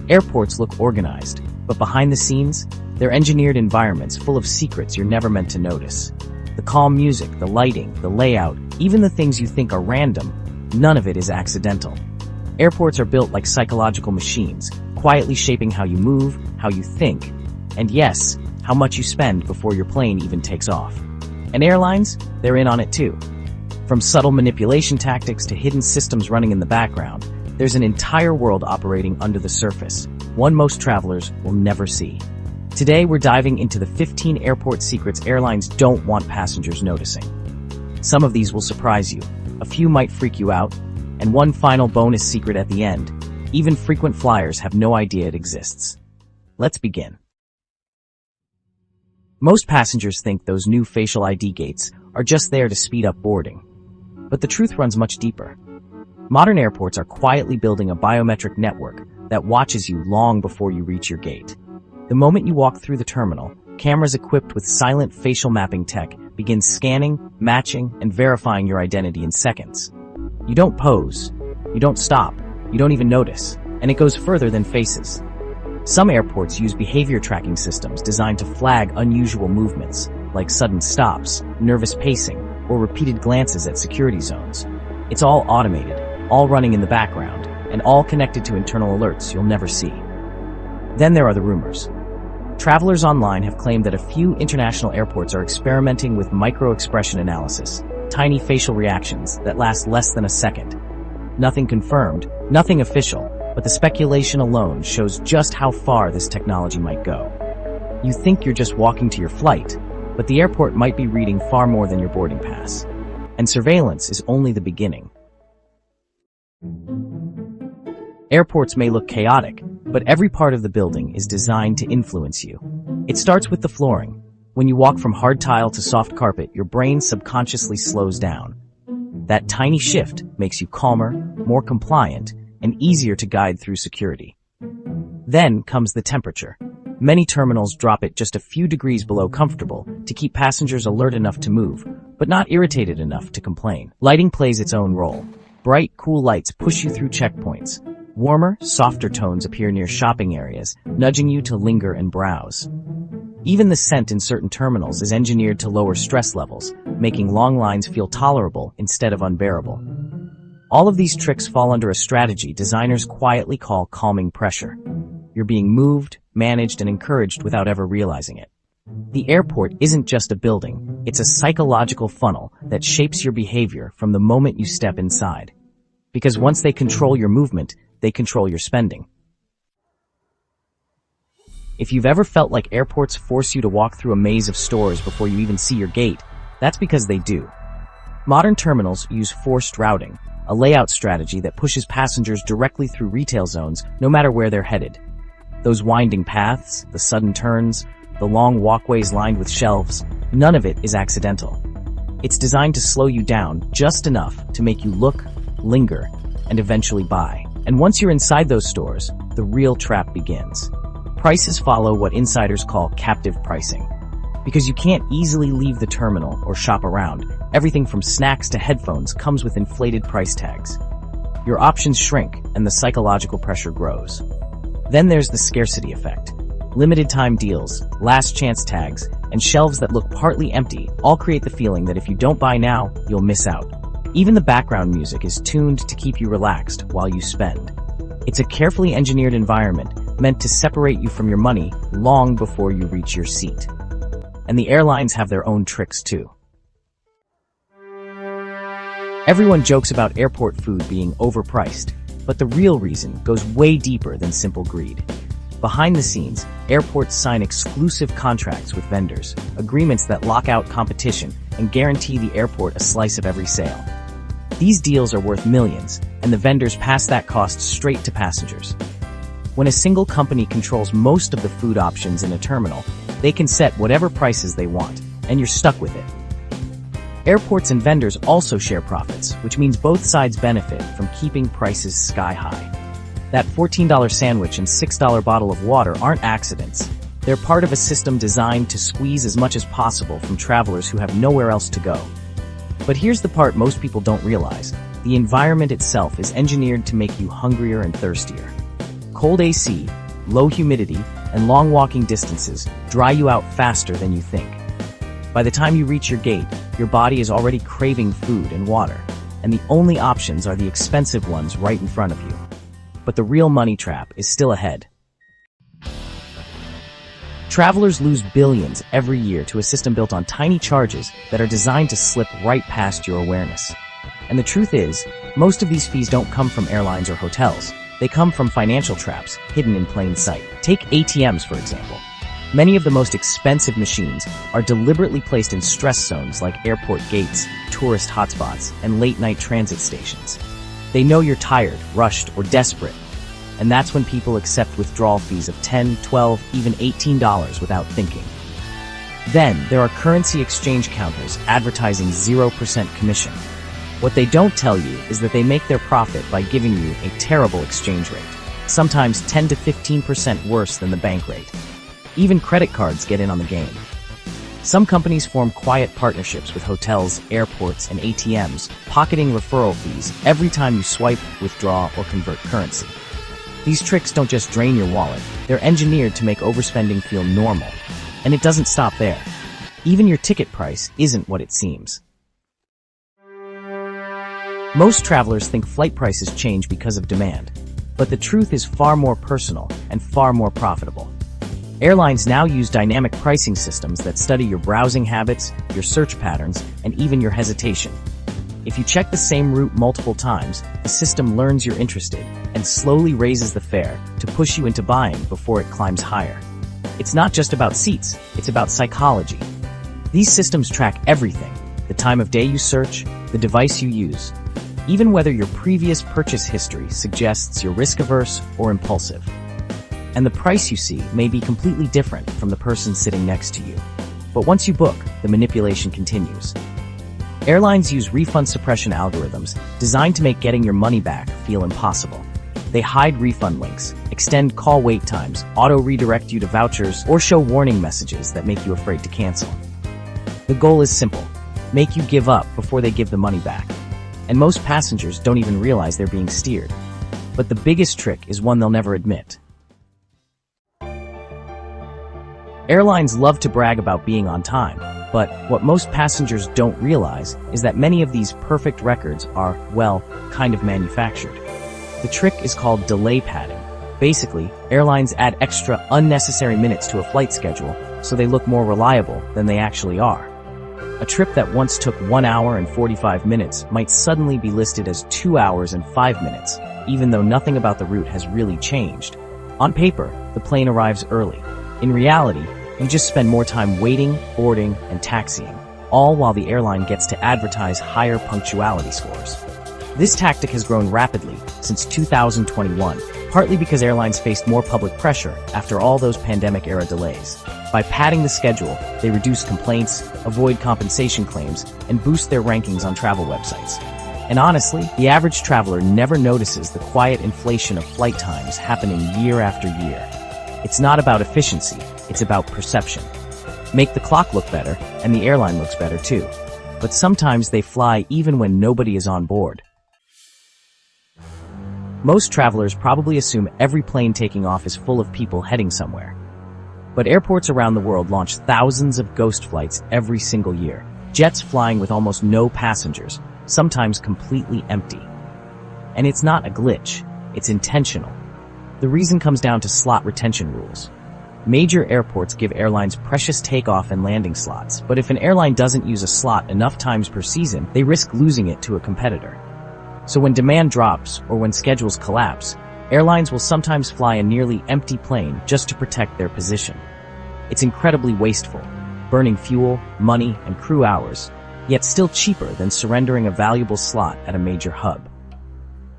Airports look organized, but behind the scenes, they're engineered environments full of secrets you're never meant to notice. The calm music, the lighting, the layout, even the things you think are random, none of it is accidental. Airports are built like psychological machines, quietly shaping how you move, how you think, and yes, how much you spend before your plane even takes off. And airlines, they're in on it too. From subtle manipulation tactics to hidden systems running in the background, there's an entire world operating under the surface, one most travelers will never see. Today, we're diving into the 15 airport secrets airlines don't want passengers noticing. Some of these will surprise you, a few might freak you out, and one final bonus secret at the end. Even frequent flyers have no idea it exists. Let's begin. Most passengers think those new facial ID gates are just there to speed up boarding. But the truth runs much deeper. Modern airports are quietly building a biometric network that watches you long before you reach your gate. The moment you walk through the terminal, cameras equipped with silent facial mapping tech begin scanning, matching, and verifying your identity in seconds. You don't pose, you don't stop, you don't even notice, and it goes further than faces. Some airports use behavior tracking systems designed to flag unusual movements, like sudden stops, nervous pacing, or repeated glances at security zones. It's all automated, all running in the background, and all connected to internal alerts you'll never see. Then there are the rumors. Travelers online have claimed that a few international airports are experimenting with micro-expression analysis, tiny facial reactions that last less than a second. Nothing confirmed, nothing official, but the speculation alone shows just how far this technology might go. You think you're just walking to your flight, but the airport might be reading far more than your boarding pass. And surveillance is only the beginning. Airports may look chaotic, but every part of the building is designed to influence you. It starts with the flooring. When you walk from hard tile to soft carpet, your brain subconsciously slows down. That tiny shift makes you calmer, more compliant, and easier to guide through security. Then comes the temperature. Many terminals drop it just a few degrees below comfortable to keep passengers alert enough to move, but not irritated enough to complain. Lighting plays its own role. Bright, cool lights push you through checkpoints. Warmer, softer tones appear near shopping areas, nudging you to linger and browse. Even the scent in certain terminals is engineered to lower stress levels, making long lines feel tolerable instead of unbearable. All of these tricks fall under a strategy designers quietly call calming pressure. You're being moved, managed, and encouraged without ever realizing it. The airport isn't just a building, it's a psychological funnel that shapes your behavior from the moment you step inside. Because once they control your movement, they control your spending. If you've ever felt like airports force you to walk through a maze of stores before you even see your gate, that's because they do. Modern terminals use forced routing, a layout strategy that pushes passengers directly through retail zones no matter where they're headed. Those winding paths, the sudden turns, the long walkways lined with shelves, none of it is accidental. It's designed to slow you down just enough to make you look, linger, and eventually buy. And once you're inside those stores, the real trap begins. Prices follow what insiders call captive pricing. Because you can't easily leave the terminal or shop around, everything from snacks to headphones comes with inflated price tags. Your options shrink, and the psychological pressure grows. Then there's the scarcity effect. Limited time deals, last chance tags, and shelves that look partly empty all create the feeling that if you don't buy now, you'll miss out. Even the background music is tuned to keep you relaxed while you spend. It's a carefully engineered environment meant to separate you from your money long before you reach your seat. And the airlines have their own tricks too. Everyone jokes about airport food being overpriced, but the real reason goes way deeper than simple greed. Behind the scenes, airports sign exclusive contracts with vendors, agreements that lock out competition and guarantee the airport a slice of every sale. These deals are worth millions, and the vendors pass that cost straight to passengers. When a single company controls most of the food options in a terminal, they can set whatever prices they want, and you're stuck with it. Airports and vendors also share profits, which means both sides benefit from keeping prices sky high. That $14 sandwich and $6 bottle of water aren't accidents. They're part of a system designed to squeeze as much as possible from travelers who have nowhere else to go. But here's the part most people don't realize. The environment itself is engineered to make you hungrier and thirstier. Cold AC, low humidity, and long walking distances dry you out faster than you think. By the time you reach your gate, your body is already craving food and water, and the only options are the expensive ones right in front of you. But the real money trap is still ahead. Travelers lose billions every year to a system built on tiny charges that are designed to slip right past your awareness. And the truth is, most of these fees don't come from airlines or hotels. They come from financial traps hidden in plain sight. Take ATMs, for example. Many of the most expensive machines are deliberately placed in stress zones like airport gates, tourist hotspots, and late-night transit stations. They know you're tired, rushed, or desperate, and that's when people accept withdrawal fees of $10, $12, even $18 without thinking. Then, there are currency exchange counters advertising 0% commission. What they don't tell you is that they make their profit by giving you a terrible exchange rate, sometimes 10 to 15% worse than the bank rate. Even credit cards get in on the game. Some companies form quiet partnerships with hotels, airports, and ATMs, pocketing referral fees every time you swipe, withdraw, or convert currency. These tricks don't just drain your wallet, they're engineered to make overspending feel normal. And it doesn't stop there. Even your ticket price isn't what it seems. Most travelers think flight prices change because of demand, but the truth is far more personal and far more profitable. Airlines now use dynamic pricing systems that study your browsing habits, your search patterns, and even your hesitation. If you check the same route multiple times, the system learns you're interested and slowly raises the fare to push you into buying before it climbs higher. It's not just about seats, it's about psychology. These systems track everything: the time of day you search, the device you use, even whether your previous purchase history suggests you're risk-averse or impulsive. And the price you see may be completely different from the person sitting next to you. But once you book, the manipulation continues. Airlines use refund suppression algorithms designed to make getting your money back feel impossible. They hide refund links, extend call wait times, auto-redirect you to vouchers, or show warning messages that make you afraid to cancel. The goal is simple: make you give up before they give the money back. And most passengers don't even realize they're being steered. But the biggest trick is one they'll never admit. Airlines love to brag about being on time, but what most passengers don't realize is that many of these perfect records are, well, kind of manufactured. The trick is called delay padding. Basically, airlines add extra, unnecessary minutes to a flight schedule so they look more reliable than they actually are. A trip that once took 1 hour and 45 minutes might suddenly be listed as 2 hours and 5 minutes, even though nothing about the route has really changed. On paper, the plane arrives early. In reality, you just spend more time waiting, boarding, and taxiing, all while the airline gets to advertise higher punctuality scores. This tactic has grown rapidly since 2021, partly because airlines faced more public pressure after all those pandemic-era delays. By padding the schedule, they reduce complaints, avoid compensation claims, and boost their rankings on travel websites. And honestly, the average traveler never notices the quiet inflation of flight times happening year after year. It's not about efficiency, it's about perception. Make the clock look better, and the airline looks better too. But sometimes they fly even when nobody is on board. Most travelers probably assume every plane taking off is full of people heading somewhere. But airports around the world launch thousands of ghost flights every single year, jets flying with almost no passengers, sometimes completely empty. And it's not a glitch, it's intentional. The reason comes down to slot retention rules. Major airports give airlines precious takeoff and landing slots, but if an airline doesn't use a slot enough times per season, they risk losing it to a competitor. So when demand drops, or when schedules collapse, airlines will sometimes fly a nearly empty plane just to protect their position. It's incredibly wasteful, burning fuel, money, and crew hours, yet still cheaper than surrendering a valuable slot at a major hub.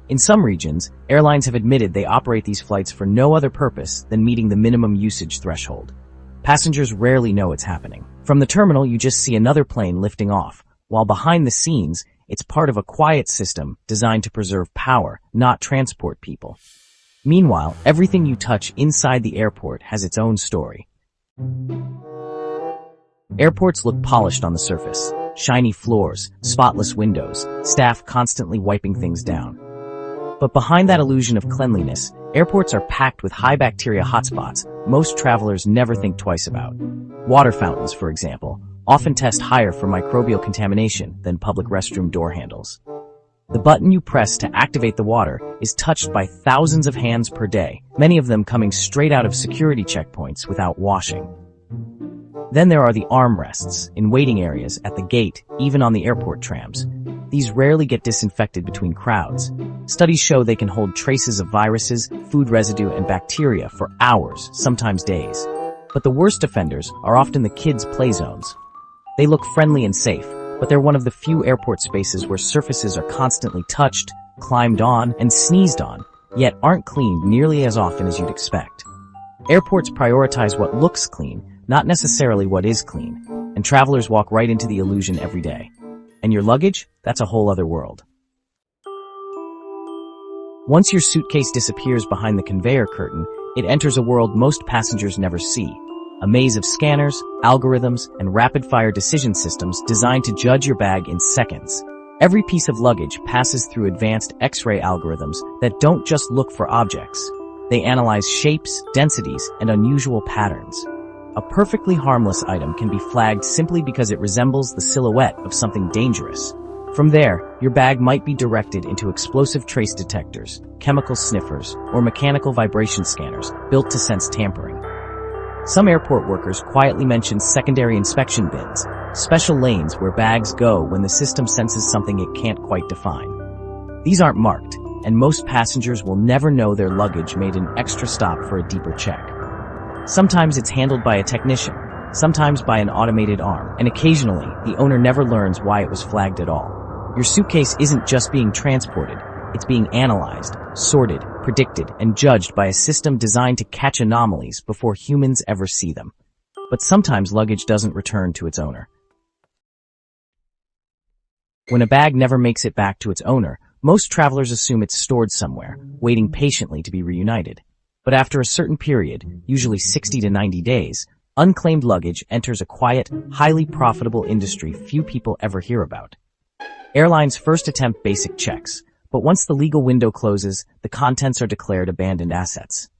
In some regions, airlines have admitted they operate these flights for no other purpose than meeting the minimum usage threshold. Passengers rarely know it's happening. From the terminal, you just see another plane lifting off, while behind the scenes, it's part of a quiet system designed to preserve power, not transport people. Meanwhile, everything you touch inside the airport has its own story. Airports look polished on the surface. Shiny floors, spotless windows, staff constantly wiping things down. But behind that illusion of cleanliness, airports are packed with high bacteria hotspots most travelers never think twice about. Water fountains, for example, often test higher for microbial contamination than public restroom door handles. The button you press to activate the water is touched by thousands of hands per day, many of them coming straight out of security checkpoints without washing. Then there are the armrests in waiting areas at the gate, even on the airport trams. These rarely get disinfected between crowds. Studies show they can hold traces of viruses, food residue, and bacteria for hours, sometimes days. But the worst offenders are often the kids' play zones. They look friendly and safe, but they're one of the few airport spaces where surfaces are constantly touched, climbed on, and sneezed on, yet aren't cleaned nearly as often as you'd expect. Airports prioritize what looks clean, not necessarily what is clean, and travelers walk right into the illusion every day. And your luggage? That's a whole other world. Once your suitcase disappears behind the conveyor curtain, it enters a world most passengers never see. A maze of scanners, algorithms, and rapid-fire decision systems designed to judge your bag in seconds. Every piece of luggage passes through advanced X-ray algorithms that don't just look for objects. They analyze shapes, densities, and unusual patterns. A perfectly harmless item can be flagged simply because it resembles the silhouette of something dangerous. From there, your bag might be directed into explosive trace detectors, chemical sniffers, or mechanical vibration scanners built to sense tampering. Some airport workers quietly mention secondary inspection bins, special lanes where bags go when the system senses something it can't quite define. These aren't marked, and most passengers will never know their luggage made an extra stop for a deeper check. Sometimes it's handled by a technician, sometimes by an automated arm, and occasionally, the owner never learns why it was flagged at all. Your suitcase isn't just being transported, it's being analyzed, sorted, predicted, and judged by a system designed to catch anomalies before humans ever see them. But sometimes luggage doesn't return to its owner. When a bag never makes it back to its owner, most travelers assume it's stored somewhere, waiting patiently to be reunited. But after a certain period, usually 60 to 90 days, unclaimed luggage enters a quiet, highly profitable industry few people ever hear about. Airlines first attempt basic checks, but once the legal window closes, the contents are declared abandoned assets.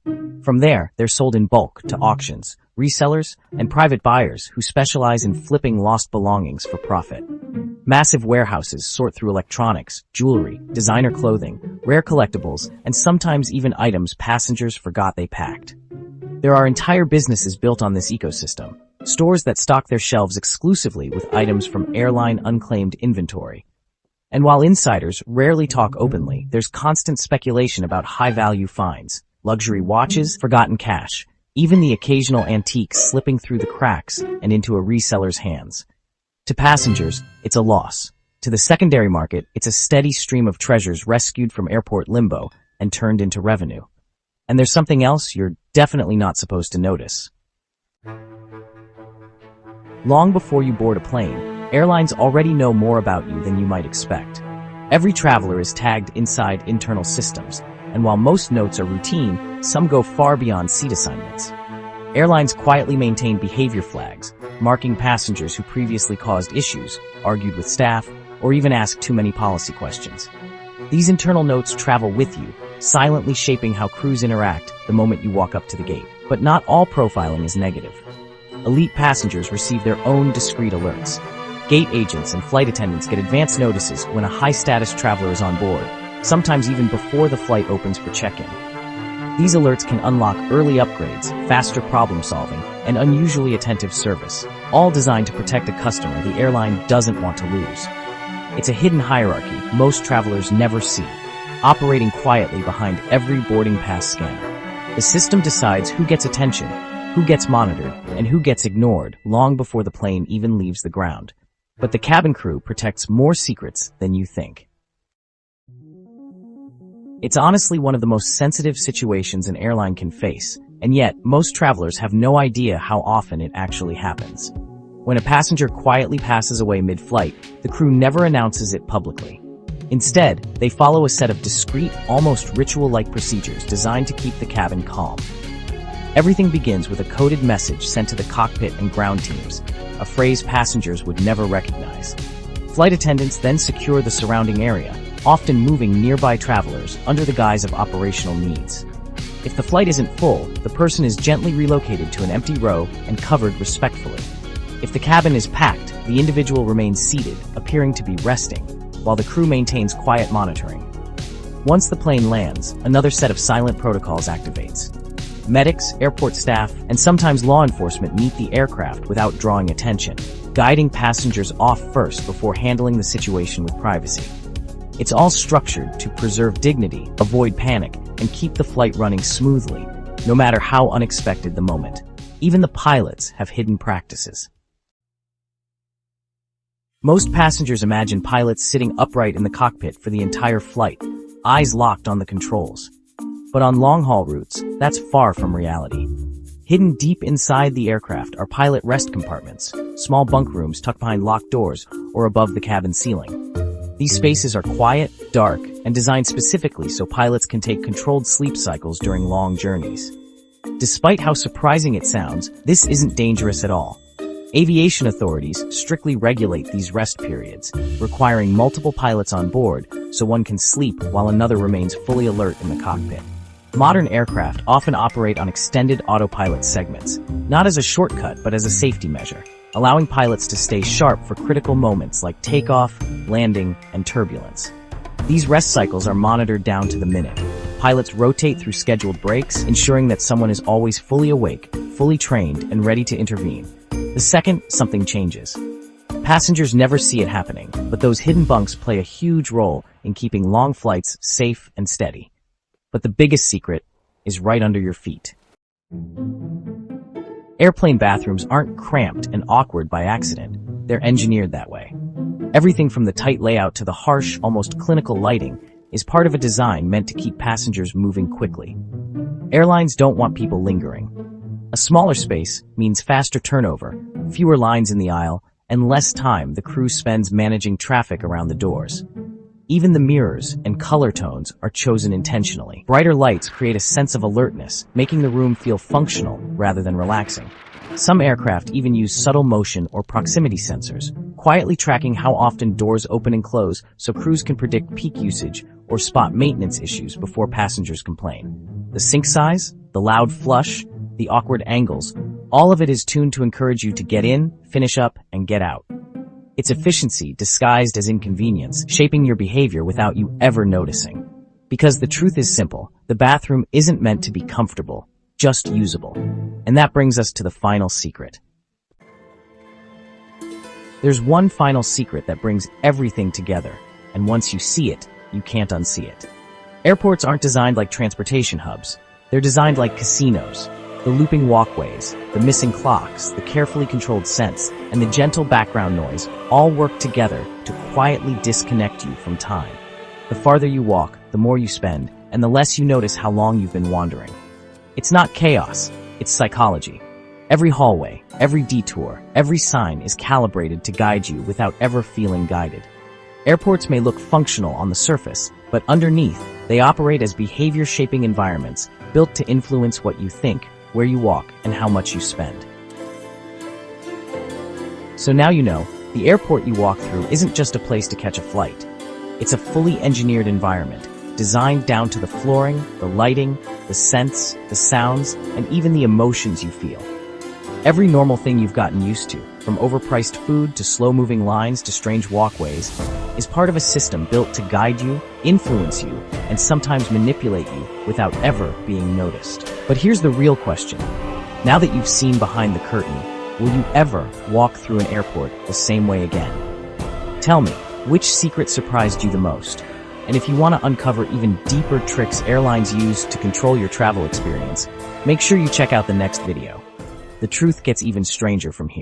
From there, they're sold in bulk to auctions, resellers, and private buyers who specialize in flipping lost belongings for profit. Massive warehouses sort through electronics, jewelry, designer clothing, rare collectibles, and sometimes even items passengers forgot they packed. There are entire businesses built on this ecosystem, stores that stock their shelves exclusively with items from airline unclaimed inventory. And while insiders rarely talk openly, there's constant speculation about high-value finds, luxury watches, forgotten cash, even the occasional antique slipping through the cracks and into a reseller's hands. To passengers, it's a loss. To the secondary market, it's a steady stream of treasures rescued from airport limbo and turned into revenue. And there's something else you're definitely not supposed to notice. Long before you board a plane, airlines already know more about you than you might expect. Every traveler is tagged inside internal systems, and while most notes are routine, some go far beyond seat assignments. Airlines quietly maintain behavior flags, marking passengers who previously caused issues, argued with staff, or even asked too many policy questions. These internal notes travel with you, silently shaping how crews interact the moment you walk up to the gate. But not all profiling is negative. Elite passengers receive their own discreet alerts. Gate agents and flight attendants get advance notices when a high-status traveler is on board, sometimes even before the flight opens for check-in. These alerts can unlock early upgrades, faster problem-solving, and unusually attentive service, all designed to protect a customer the airline doesn't want to lose. It's a hidden hierarchy most travelers never see, operating quietly behind every boarding pass scanner. The system decides who gets attention, who gets monitored, and who gets ignored long before the plane even leaves the ground. But the cabin crew protects more secrets than you think. It's honestly one of the most sensitive situations an airline can face, and yet most travelers have no idea how often it actually happens. When a passenger quietly passes away mid-flight, the crew never announces it publicly. Instead, they follow a set of discreet, almost ritual-like procedures designed to keep the cabin calm. Everything begins with a coded message sent to the cockpit and ground teams, a phrase passengers would never recognize. Flight attendants then secure the surrounding area, often moving nearby travelers under the guise of operational needs. If the flight isn't full, the person is gently relocated to an empty row and covered respectfully. If the cabin is packed, the individual remains seated, appearing to be resting, while the crew maintains quiet monitoring. Once the plane lands, another set of silent protocols activates. Medics, airport staff, and sometimes law enforcement meet the aircraft without drawing attention, guiding passengers off first before handling the situation with privacy. It's all structured to preserve dignity, avoid panic, and keep the flight running smoothly, no matter how unexpected the moment. Even the pilots have hidden practices. Most passengers imagine pilots sitting upright in the cockpit for the entire flight, eyes locked on the controls. But on long-haul routes, that's far from reality. Hidden deep inside the aircraft are pilot rest compartments, small bunk rooms tucked behind locked doors or above the cabin ceiling. These spaces are quiet, dark, and designed specifically so pilots can take controlled sleep cycles during long journeys. Despite how surprising it sounds, this isn't dangerous at all. Aviation authorities strictly regulate these rest periods, requiring multiple pilots on board so one can sleep while another remains fully alert in the cockpit. Modern aircraft often operate on extended autopilot segments, not as a shortcut but as a safety measure, allowing pilots to stay sharp for critical moments like takeoff, landing, and turbulence. These rest cycles are monitored down to the minute. Pilots rotate through scheduled breaks, ensuring that someone is always fully awake, fully trained, and ready to intervene. The second something changes. Passengers never see it happening, but those hidden bunks play a huge role in keeping long flights safe and steady. But the biggest secret is right under your feet. Airplane bathrooms aren't cramped and awkward by accident. They're engineered that way. Everything from the tight layout to the harsh, almost clinical lighting is part of a design meant to keep passengers moving quickly. Airlines don't want people lingering. A smaller space means faster turnover, fewer lines in the aisle, and less time the crew spends managing traffic around the doors. Even the mirrors and color tones are chosen intentionally. Brighter lights create a sense of alertness, making the room feel functional rather than relaxing. Some aircraft even use subtle motion or proximity sensors, quietly tracking how often doors open and close so crews can predict peak usage or spot maintenance issues before passengers complain. The sink size, the loud flush, the awkward angles, all of it is tuned to encourage you to get in, finish up, and get out. It's efficiency disguised as inconvenience, shaping your behavior without you ever noticing. Because the truth is simple, the bathroom isn't meant to be comfortable, just usable. And that brings us to the final secret. There's one final secret that brings everything together, and once you see it, you can't unsee it. Airports aren't designed like transportation hubs. They're designed like casinos. The looping walkways, the missing clocks, the carefully controlled scents, and the gentle background noise all work together to quietly disconnect you from time. The farther you walk, the more you spend, and the less you notice how long you've been wandering. It's not chaos, it's psychology. Every hallway, every detour, every sign is calibrated to guide you without ever feeling guided. Airports may look functional on the surface, but underneath, they operate as behavior-shaping environments built to influence what you think, where you walk, and how much you spend. So now you know, the airport you walk through isn't just a place to catch a flight. It's a fully engineered environment, designed down to the flooring, the lighting, the scents, the sounds, and even the emotions you feel. Every normal thing you've gotten used to, from overpriced food to slow-moving lines to strange walkways, is part of a system built to guide you, influence you, and sometimes manipulate you without ever being noticed. But here's the real question. Now that you've seen behind the curtain, will you ever walk through an airport the same way again? Tell me, which secret surprised you the most? And if you want to uncover even deeper tricks airlines use to control your travel experience, make sure you check out the next video. The truth gets even stranger from here.